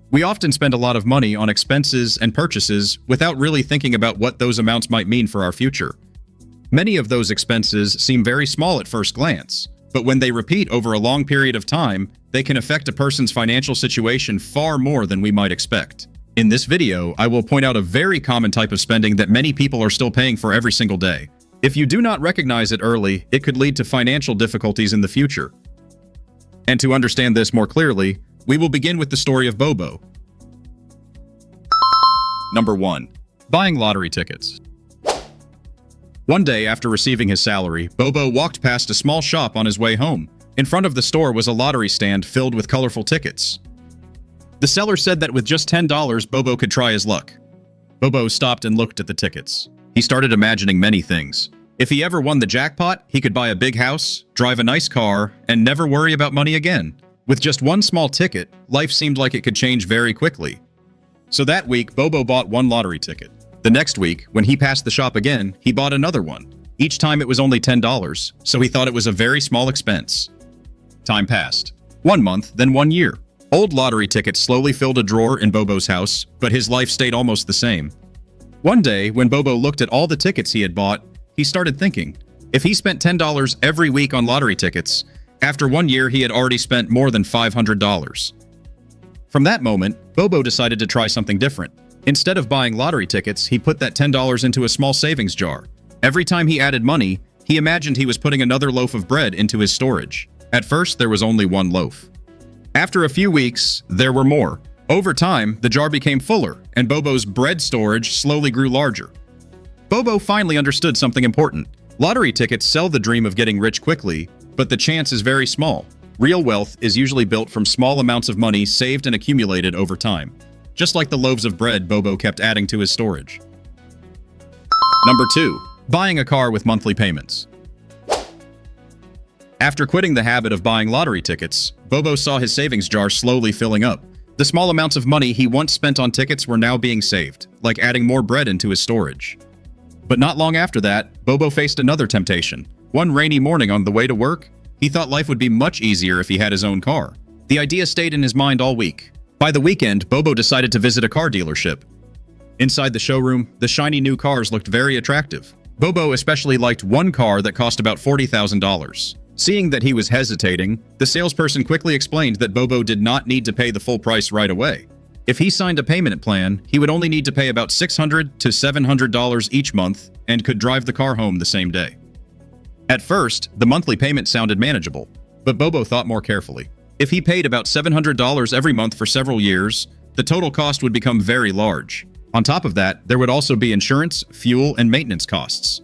We often spend a lot of money on expenses and purchases without really thinking about what those amounts might mean for our future. Many of those expenses seem very small at first glance, but when they repeat over a long period of time, they can affect a person's financial situation far more than we might expect. In this video, I will point out a very common type of spending that many people are still paying for every single day. If you do not recognize it early, it could lead to financial difficulties in the future. And to understand this more clearly, we will begin with the story of Bobo. Number 1. Buying lottery tickets. One day after receiving his salary, Bobo walked past a small shop on his way home. In front of the store was a lottery stand filled with colorful tickets. The seller said that with just $10, Bobo could try his luck. Bobo stopped and looked at the tickets. He started imagining many things. If he ever won the jackpot, he could buy a big house, drive a nice car, and never worry about money again. With just one small ticket, life seemed like it could change very quickly. So that week, Bobo bought one lottery ticket. The next week, when he passed the shop again, he bought another one. Each time it was only $10, so he thought it was a very small expense. Time passed. 1 month, then 1 year. Old lottery tickets slowly filled a drawer in Bobo's house, but his life stayed almost the same. One day, when Bobo looked at all the tickets he had bought, he started thinking, if he spent $10 every week on lottery tickets, after 1 year he had already spent more than $500. From that moment, Bobo decided to try something different. Instead of buying lottery tickets, he put that $10 into a small savings jar. Every time he added money, he imagined he was putting another loaf of bread into his storage. At first, there was only one loaf. After a few weeks, there were more. Over time, the jar became fuller, and Bobo's bread storage slowly grew larger. Bobo finally understood something important. Lottery tickets sell the dream of getting rich quickly, but the chance is very small. Real wealth is usually built from small amounts of money saved and accumulated over time. Just like the loaves of bread Bobo kept adding to his storage. Number 2. Buying a car with monthly payments. After quitting the habit of buying lottery tickets, Bobo saw his savings jar slowly filling up. The small amounts of money he once spent on tickets were now being saved, like adding more bread into his storage. But not long after that, Bobo faced another temptation. One rainy morning on the way to work, he thought life would be much easier if he had his own car. The idea stayed in his mind all week. By the weekend, Bobo decided to visit a car dealership. Inside the showroom, the shiny new cars looked very attractive. Bobo especially liked one car that cost about $40,000. Seeing that he was hesitating, the salesperson quickly explained that Bobo did not need to pay the full price right away. If he signed a payment plan, he would only need to pay about $600 to $700 each month and could drive the car home the same day. At first, the monthly payment sounded manageable, but Bobo thought more carefully. If he paid about $700 every month for several years, the total cost would become very large. On top of that, there would also be insurance, fuel, and maintenance costs.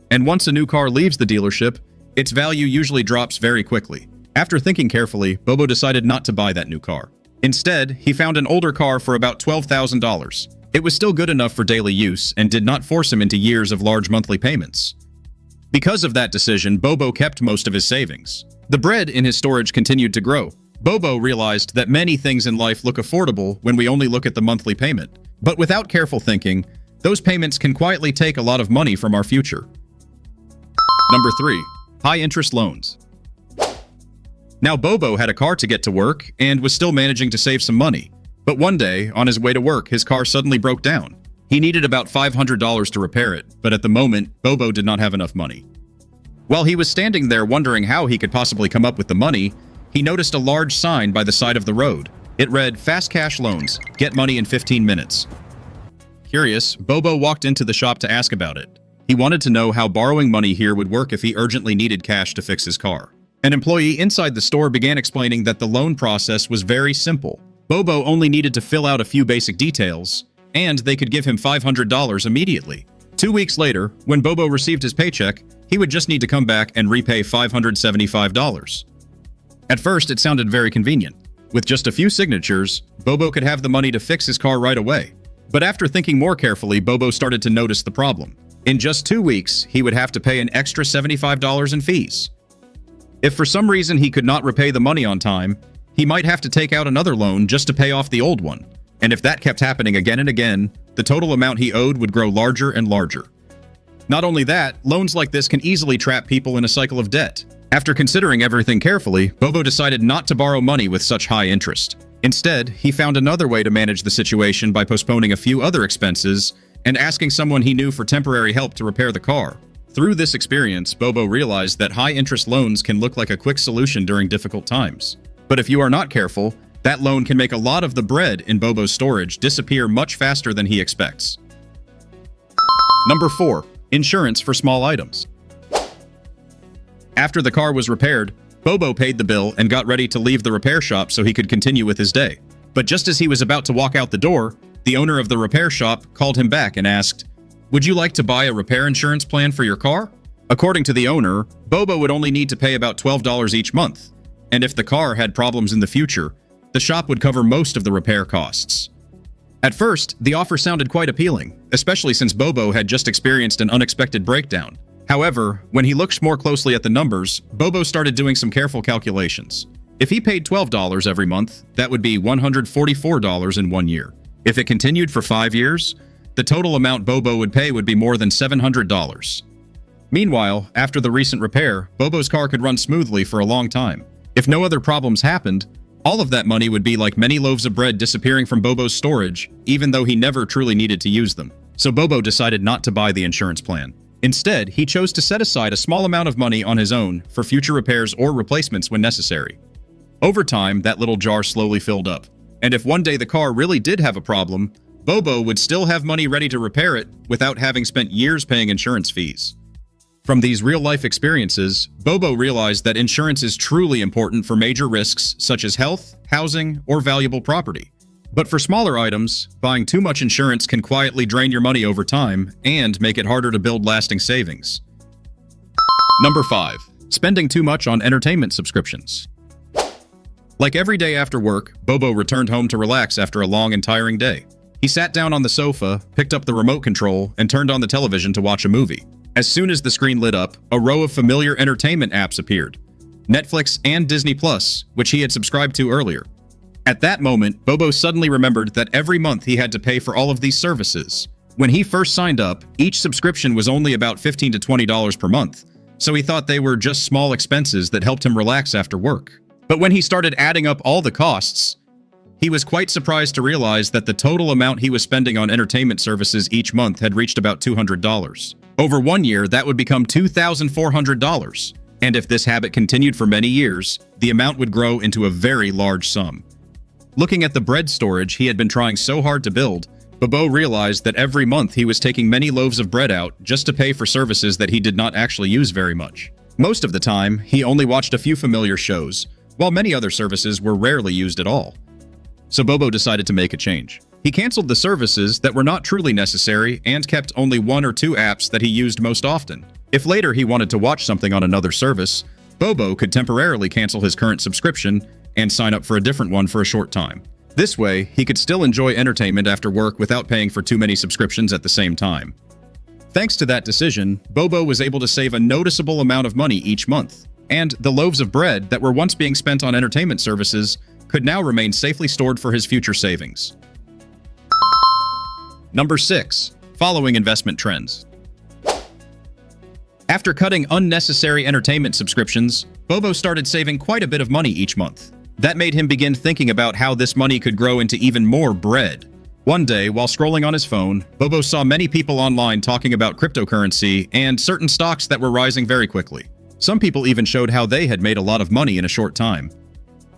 And once a new car leaves the dealership, its value usually drops very quickly. After thinking carefully, Bobo decided not to buy that new car. Instead, he found an older car for about $12,000. It was still good enough for daily use and did not force him into years of large monthly payments. Because of that decision, Bobo kept most of his savings. The bread in his storage continued to grow. Bobo realized that many things in life look affordable when we only look at the monthly payment. But without careful thinking, those payments can quietly take a lot of money from our future. Number 3. High-interest loans. Now Bobo had a car to get to work and was still managing to save some money. But one day, on his way to work, his car suddenly broke down. He needed about $500 to repair it, but at the moment, Bobo did not have enough money. While he was standing there wondering how he could possibly come up with the money, he noticed a large sign by the side of the road. It read, "Fast Cash Loans. Get money in 15 minutes." Curious, Bobo walked into the shop to ask about it. He wanted to know how borrowing money here would work if he urgently needed cash to fix his car. An employee inside the store began explaining that the loan process was very simple. Bobo only needed to fill out a few basic details, and they could give him $500 immediately. 2 weeks later, when Bobo received his paycheck, he would just need to come back and repay $575. At first, it sounded very convenient. With just a few signatures, Bobo could have the money to fix his car right away. But after thinking more carefully, Bobo started to notice the problem. In just 2 weeks, he would have to pay an extra $75 in fees. If for some reason he could not repay the money on time, he might have to take out another loan just to pay off the old one. And if that kept happening again and again, the total amount he owed would grow larger and larger. Not only that, loans like this can easily trap people in a cycle of debt. After considering everything carefully, Bobo decided not to borrow money with such high interest. Instead, he found another way to manage the situation by postponing a few other expenses and asking someone he knew for temporary help to repair the car. Through this experience, Bobo realized that high-interest loans can look like a quick solution during difficult times. But if you are not careful, that loan can make a lot of the bread in Bobo's storage disappear much faster than he expects. Number 4. Insurance for small items. After the car was repaired, Bobo paid the bill and got ready to leave the repair shop so he could continue with his day. But just as he was about to walk out the door, the owner of the repair shop called him back and asked, "Would you like to buy a repair insurance plan for your car?" According to the owner, Bobo would only need to pay about $12 each month, and if the car had problems in the future, the shop would cover most of the repair costs. At first, the offer sounded quite appealing, especially since Bobo had just experienced an unexpected breakdown. However, when he looked more closely at the numbers, Bobo started doing some careful calculations. If he paid $12 every month, that would be $144 in 1 year. If it continued for 5 years, the total amount Bobo would pay would be more than $700. Meanwhile, after the recent repair, Bobo's car could run smoothly for a long time. If no other problems happened, all of that money would be like many loaves of bread disappearing from Bobo's storage, even though he never truly needed to use them. So Bobo decided not to buy the insurance plan. Instead, he chose to set aside a small amount of money on his own for future repairs or replacements when necessary. Over time, that little jar slowly filled up, and if one day the car really did have a problem, Bobo would still have money ready to repair it without having spent years paying insurance fees. From these real-life experiences, Bobo realized that insurance is truly important for major risks such as health, housing, or valuable property. But for smaller items, buying too much insurance can quietly drain your money over time and make it harder to build lasting savings. Number 5. Spending too much on entertainment subscriptions. Like every day after work, Bobo returned home to relax after a long and tiring day. He sat down on the sofa, picked up the remote control, and turned on the television to watch a movie. As soon as the screen lit up, a row of familiar entertainment apps appeared: Netflix and Disney Plus, which he had subscribed to earlier. At that moment, Bobo suddenly remembered that every month he had to pay for all of these services. When he first signed up, each subscription was only about $15 to $20 per month, so he thought they were just small expenses that helped him relax after work. But when he started adding up all the costs, he was quite surprised to realize that the total amount he was spending on entertainment services each month had reached about $200. Over 1 year, that would become $2,400. And if this habit continued for many years, the amount would grow into a very large sum. Looking at the bread storage he had been trying so hard to build, Bobo realized that every month he was taking many loaves of bread out just to pay for services that he did not actually use very much. Most of the time, he only watched a few familiar shows, while many other services were rarely used at all. So Bobo decided to make a change. He canceled the services that were not truly necessary and kept only 1 or 2 apps that he used most often. If later he wanted to watch something on another service, Bobo could temporarily cancel his current subscription and sign up for a different one for a short time. This way, he could still enjoy entertainment after work without paying for too many subscriptions at the same time. Thanks to that decision, Bobo was able to save a noticeable amount of money each month, and the loaves of bread that were once being spent on entertainment services could now remain safely stored for his future savings. Number 6. Following investment trends. After cutting unnecessary entertainment subscriptions, Bobo started saving quite a bit of money each month. That made him begin thinking about how this money could grow into even more bread. One day, while scrolling on his phone, Bobo saw many people online talking about cryptocurrency and certain stocks that were rising very quickly. Some people even showed how they had made a lot of money in a short time.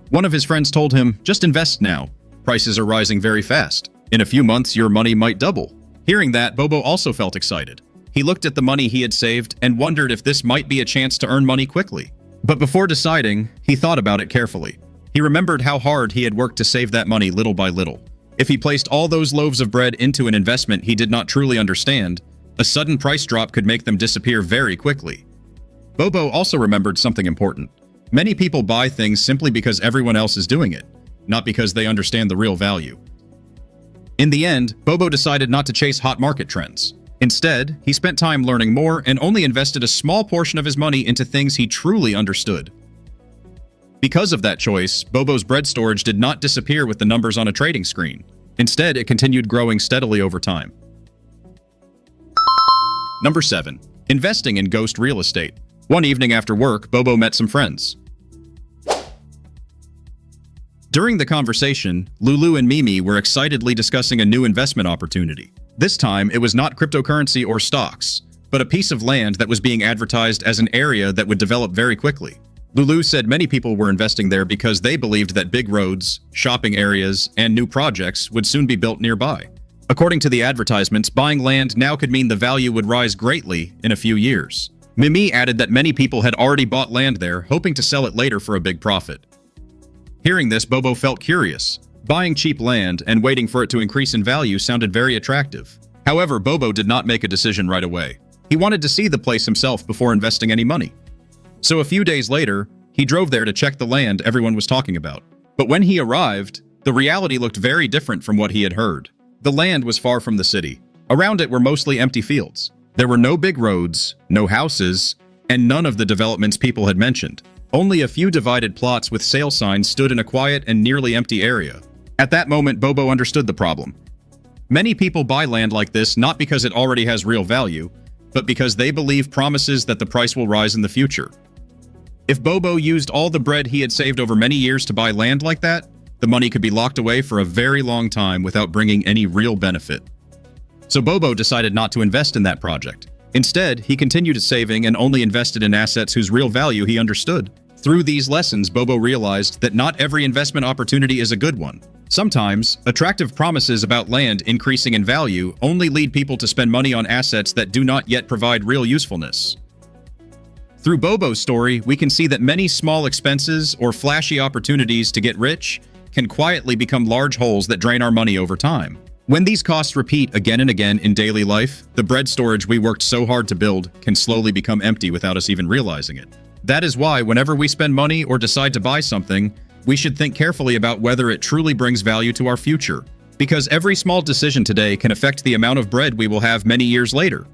One of his friends told him, "Just invest now. Prices are rising very fast. In a few months, your money might double." Hearing that, Bobo also felt excited. He looked at the money he had saved and wondered if this might be a chance to earn money quickly. But before deciding, he thought about it carefully. He remembered how hard he had worked to save that money little by little. If he placed all those loaves of bread into an investment he did not truly understand, a sudden price drop could make them disappear very quickly. Bobo also remembered something important. Many people buy things simply because everyone else is doing it, not because they understand the real value. In the end, Bobo decided not to chase hot market trends. Instead, he spent time learning more and only invested a small portion of his money into things he truly understood. Because of that choice, Bobo's bread storage did not disappear with the numbers on a trading screen. Instead, it continued growing steadily over time. Number 7. Investing in ghost real estate. One evening after work, Bobo met some friends. During the conversation, Lulu and Mimi were excitedly discussing a new investment opportunity. This time, it was not cryptocurrency or stocks, but a piece of land that was being advertised as an area that would develop very quickly. Lulu said many people were investing there because they believed that big roads, shopping areas, and new projects would soon be built nearby. According to the advertisements, buying land now could mean the value would rise greatly in a few years. Mimi added that many people had already bought land there, hoping to sell it later for a big profit. Hearing this, Bobo felt curious. Buying cheap land and waiting for it to increase in value sounded very attractive. However, Bobo did not make a decision right away. He wanted to see the place himself before investing any money. So a few days later, he drove there to check the land everyone was talking about. But when he arrived, the reality looked very different from what he had heard. The land was far from the city. Around it were mostly empty fields. There were no big roads, no houses, and none of the developments people had mentioned. Only a few divided plots with sale signs stood in a quiet and nearly empty area. At that moment, Bobo understood the problem. Many people buy land like this not because it already has real value, but because they believe promises that the price will rise in the future. If Bobo used all the bread he had saved over many years to buy land like that, the money could be locked away for a very long time without bringing any real benefit. So Bobo decided not to invest in that project. Instead, he continued saving and only invested in assets whose real value he understood. Through these lessons, Bobo realized that not every investment opportunity is a good one. Sometimes, attractive promises about land increasing in value only lead people to spend money on assets that do not yet provide real usefulness. Through Bobo's story, we can see that many small expenses or flashy opportunities to get rich can quietly become large holes that drain our money over time. When these costs repeat again and again in daily life, the bread storage we worked so hard to build can slowly become empty without us even realizing it. That is why whenever we spend money or decide to buy something, we should think carefully about whether it truly brings value to our future. Because every small decision today can affect the amount of bread we will have many years later.